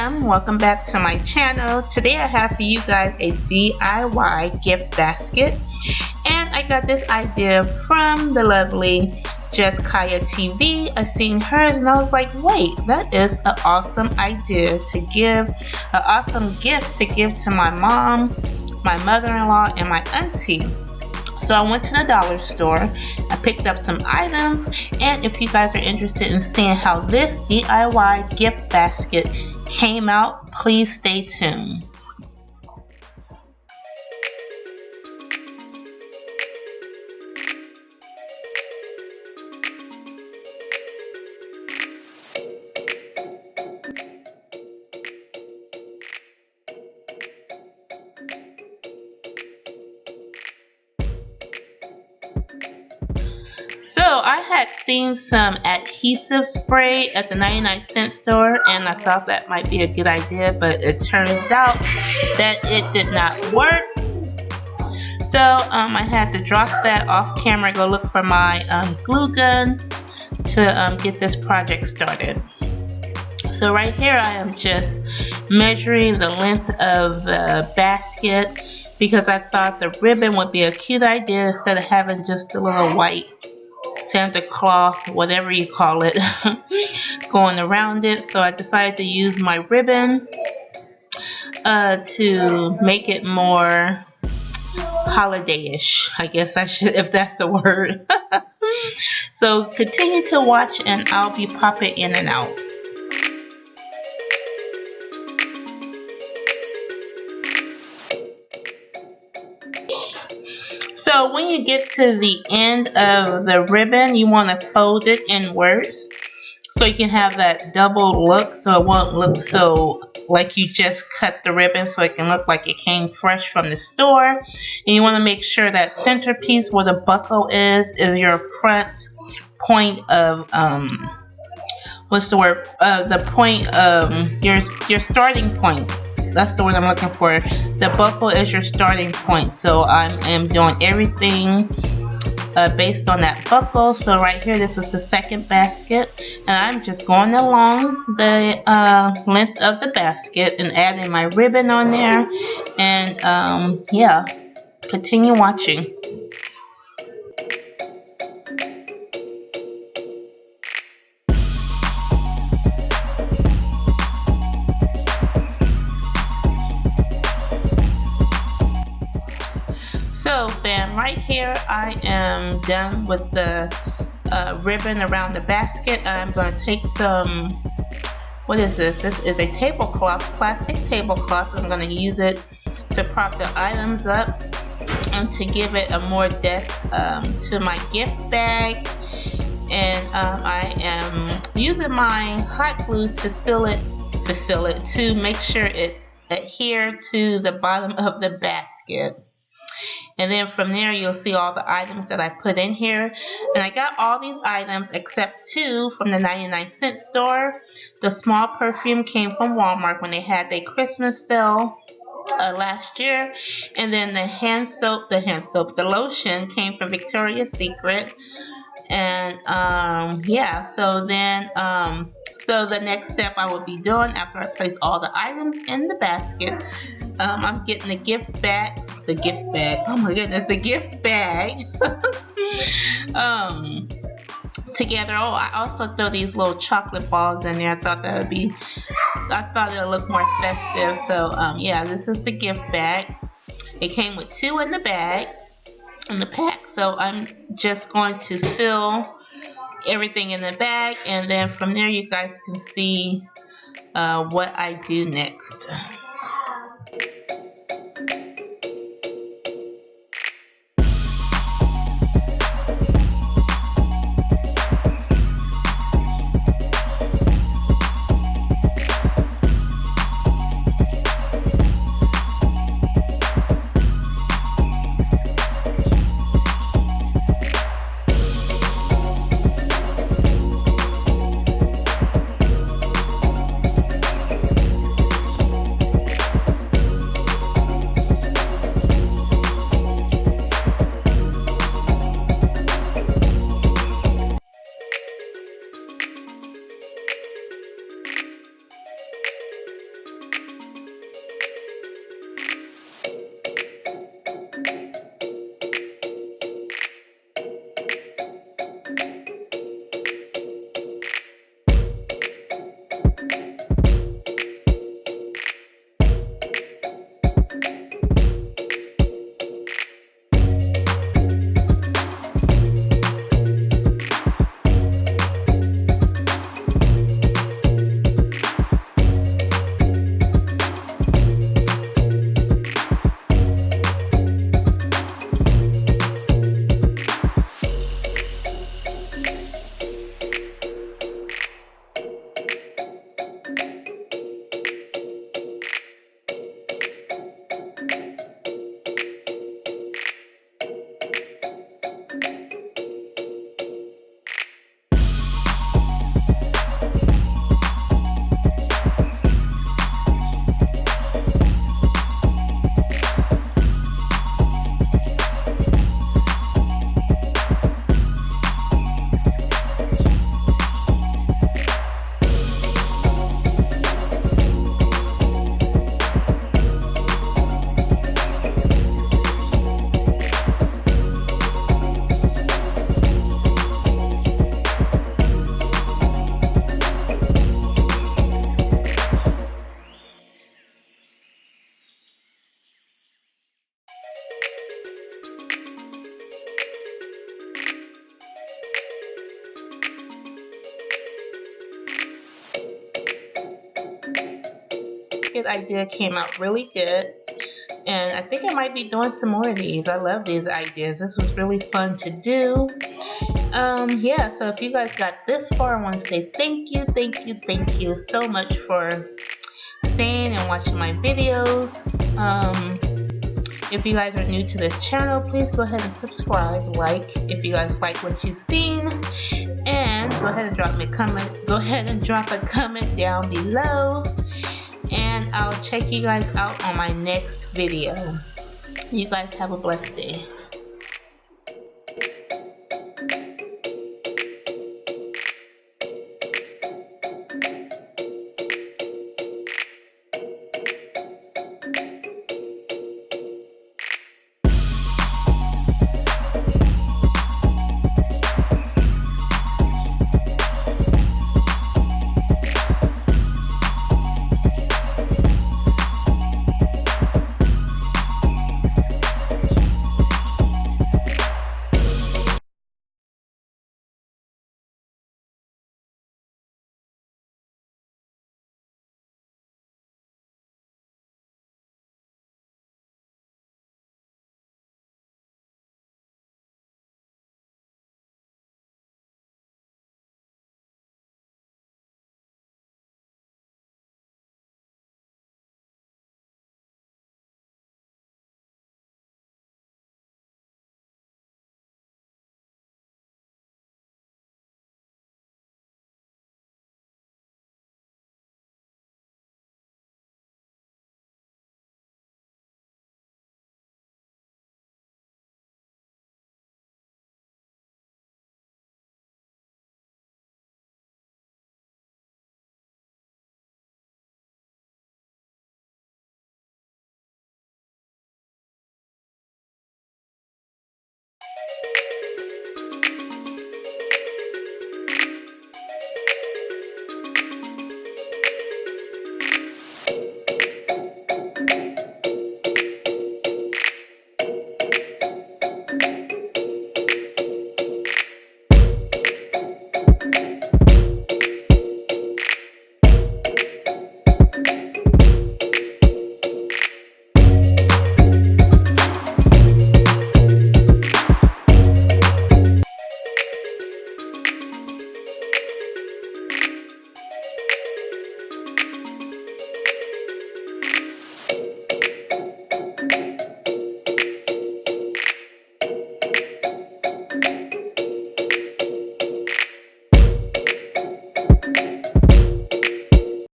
fam, welcome back to my channel. Today I have for you guys a DIY gift basket, and I got this idea from the lovely Just Kaya TV. I seen hers and I was like, wait, that is an awesome idea to give, an awesome gift to give to my mom, my mother-in-law, and my auntie. So I went to the dollar store, I picked up some items, and if you guys are interested in seeing how this DIY gift basket came out, please stay tuned. So I had seen some adhesive spray at the 99-cent store, and I thought that might be a good idea, but it turns out that it did not work. So I had to drop that off camera, go look for my glue gun to get this project started. So right here I am just measuring the length of the basket because I thought the ribbon would be a cute idea instead of having just a little white Santa Claus, whatever you call it, going around it. So I decided to use my ribbon to make it more holiday-ish, I guess I should, if that's a word. So continue to watch and I'll be popping in and out. So when you get to the end of the ribbon, you want to fold it inwards so you can have that double look, so it won't look so like you just cut the ribbon, so it can look like it came fresh from the store. And you want to make sure that centerpiece where the buckle is your front point of what's the word? The point of your starting point. That's the word I'm looking for. The buckle is your starting point. So I am doing everything based on that buckle. So right here, this is the second basket. And I'm just going along the length of the basket and adding my ribbon on there. And yeah, continue watching. So fam, right here I am done with the ribbon around the basket. I'm going to take some, what is this? This is a tablecloth, plastic tablecloth. I'm going to use it to prop the items up and to give it a more depth to my gift bag. And I am using my hot glue to seal it, to make sure it's adhered to the bottom of the basket. And then from there, you'll see all the items that I put in here. And I got all these items except two from the 99-cent store. The small perfume came from Walmart when they had their Christmas sale last year. And then the lotion came from Victoria's Secret. And yeah, so then so the next step I will be doing after I place all the items in the basket, I'm getting the gift bag. Oh my goodness, the gift bag together. Oh, I also throw these little chocolate balls in there. I thought it would look more festive. So yeah, this is the gift bag. It came with two in the bag, in the pack. So I'm just going to fill everything in the bag, and then from there you guys can see what I do next. basket idea came out really good. And I think I might be doing some more of these. I love these ideas. This was really fun to do. Yeah, so if you guys got this far, I want to say thank you so much for staying and watching my videos. If you guys are new to this channel, please go ahead and subscribe, like if you guys like what you've seen, and go ahead and drop me a comment. Go ahead and drop a comment down below, and I'll check you guys out on my next video. You guys have a blessed day.